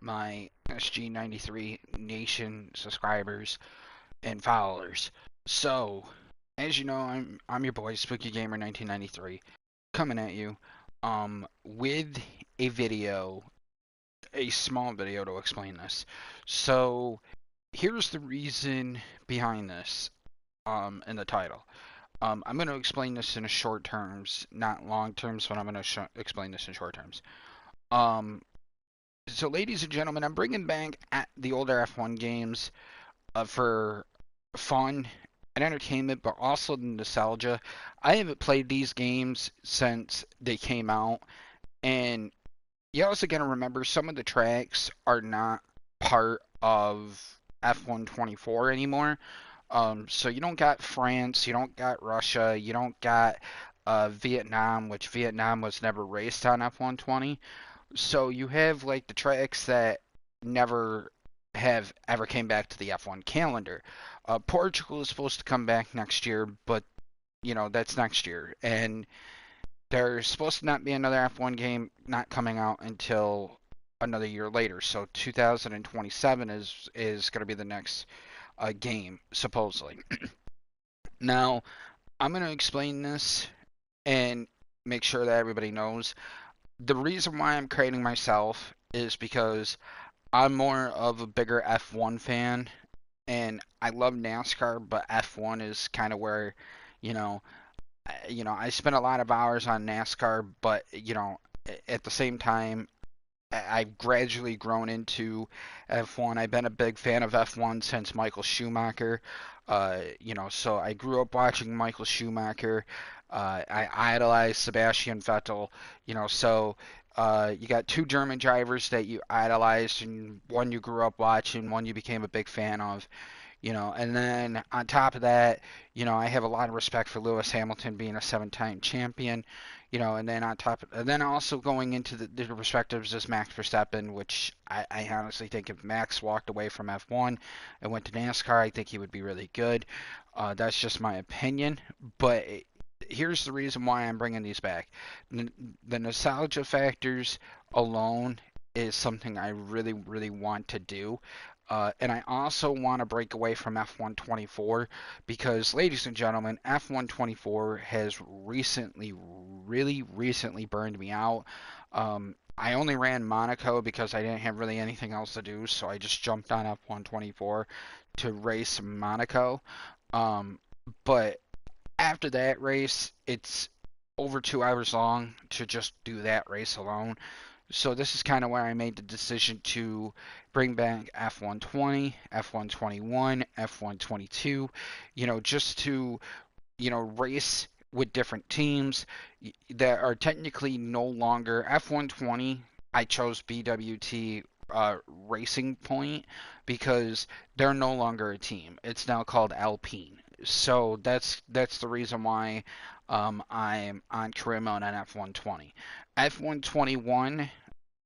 my SG93 Nation subscribers and followers. So, as you know, I'm your boy Spooky Gamer 1993 coming at you with a video, a small video to explain this. So, here's the reason behind this in the title. I'm going to explain this in short terms, not long terms, but I'm going to explain this in short terms. Um, so, ladies and gentlemen, I'm bringing back at the older F1 games for fun and entertainment, but also the nostalgia. I haven't played these games since they came out, and you also got to remember some of the tracks are not part of F124 anymore. So you don't got France, you don't got Russia, you don't got Vietnam, which Vietnam was never raced on F120. So you have like the tracks that never have ever came back to the F1 calendar. Portugal is supposed to come back next year, but that's next year, and there's supposed to not be another F1 game not coming out until another year later. So 2027 is going to be the next game supposedly. Now I'm going to explain this and make sure that everybody knows the reason why I'm creating myself is because I'm more of a bigger F1 fan, and I love NASCAR, but F1 is kind of where, you know, I spend a lot of hours on NASCAR, but at the same time, I've gradually grown into F1. I've been a big fan of F1 since Michael Schumacher. So I grew up watching Michael Schumacher. I idolized Sebastian Vettel. You got two German drivers that you idolized, and one you grew up watching, one you became a big fan of. And then on top of that, I have a lot of respect for Lewis Hamilton being a seven-time champion, and then and then also going into the perspectives is Max Verstappen, which I honestly think if Max walked away from F1 and went to NASCAR, I think he would be really good. That's just my opinion, but here's the reason why I'm bringing these back. The nostalgia factors alone is something I really, really want to do. And I also want to break away from F124 because, ladies and gentlemen, F124 has recently, really recently burned me out. I only ran Monaco because I didn't have really anything else to do, so I just jumped on F124 to race Monaco. But after that race, it's over 2 hours long to just do that race alone. So this is kind of where I made the decision to bring back F120, F121, F122, just to, race with different teams that are technically no longer F120. I chose BWT Racing Point because they're no longer a team. It's now called Alpine. So that's the reason why I'm on career mode on F120. F121,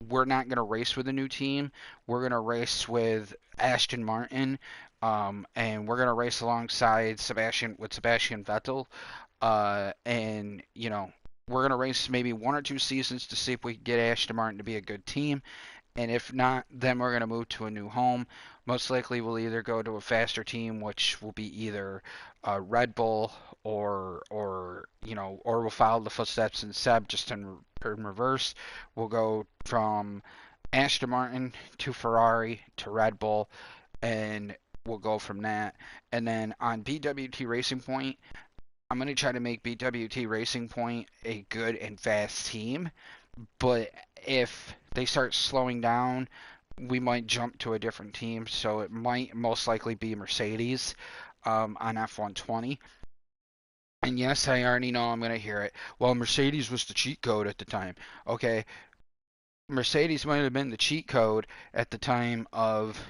we're not going to race with a new team. We're going to race with Aston Martin, and we're going to race alongside Sebastian Vettel. And we're going to race maybe 1 or 2 seasons to see if we can get Aston Martin to be a good team. And if not, then we're going to move to a new home. Most likely, we'll either go to a faster team, which will be either Red Bull or we'll follow the footsteps in Seb just in reverse. We'll go from Aston Martin to Ferrari to Red Bull, and we'll go from that. And then on BWT Racing Point, I'm going to try to make BWT Racing Point a good and fast team, but if they start slowing down, we might jump to a different team. So it might most likely be Mercedes on F120. And yes, I already know I'm going to hear it. Well, Mercedes was the cheat code at the time. Okay, Mercedes might have been the cheat code at the time of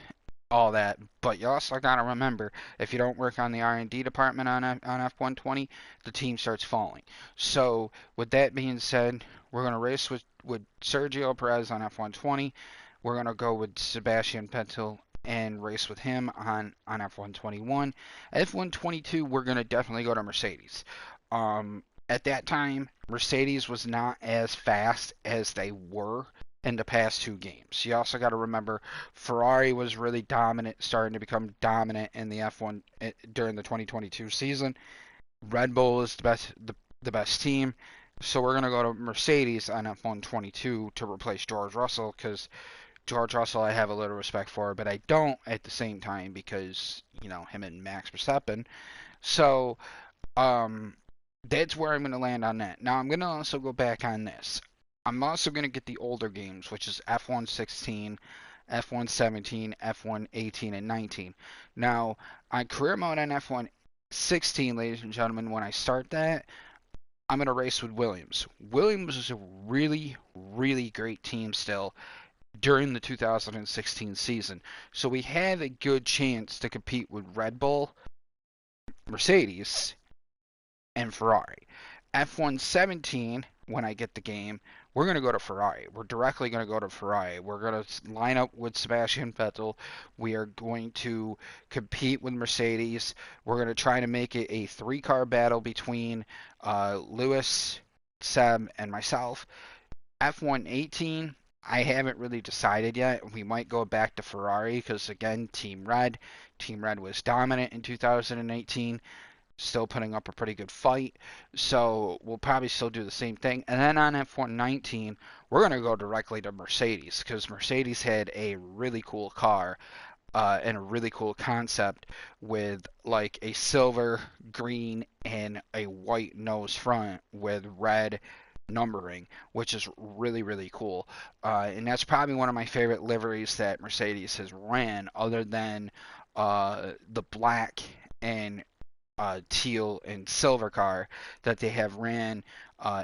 all that, but you also got to remember if you don't work on the R&D department on F120, the team starts falling. So with that being said, we're going to race with Sergio Perez on F120. We're going to go with Sebastian Vettel and race with him on F121. F122, we're going to definitely go to Mercedes. At that time, Mercedes was not as fast as they were in the past two games. You also got to remember Ferrari was really dominant, starting to become dominant in the F1 during the 2022 season. Red Bull is the best team. So we're going to go to Mercedes on F122 to replace George Russell because George Russell I have a little respect for, but I don't at the same time because, him and Max Verstappen. So um, that's where I'm going to land on that. Now I'm going to also go back on this. I'm also going to get the older games, which is F1 16, F1 17, F1 18, and 19. Now, on career mode on F1 16, ladies and gentlemen, when I start that, I'm going to race with Williams. Williams is a really, really great team still during the 2016 season. So we have a good chance to compete with Red Bull, Mercedes, and Ferrari. F117, when I get the game, we're going to go to Ferrari. We're directly going to go to Ferrari. We're going to line up with Sebastian Vettel. We are going to compete with Mercedes. We're going to try to make it a three-car battle between Lewis, Seb, and myself. F118, I haven't really decided yet. We might go back to Ferrari because, again, Team Red. Team Red was dominant in 2018, still putting up a pretty good fight. So we'll probably still do the same thing. And then on F119, we're going to go directly to Mercedes because Mercedes had a really cool car and a really cool concept with like a silver, green, and a white nose front with red numbering, which is really, really cool. And that's probably one of my favorite liveries that Mercedes has ran, other than the black and teal and silver car that they have ran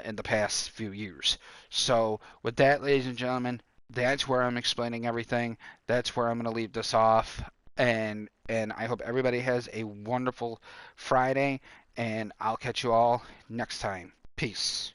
in the past few years. So, with that, ladies and gentlemen, that's where I'm explaining everything. That's where I'm going to leave this off. And I hope everybody has a wonderful Friday, and I'll catch you all next time. Peace.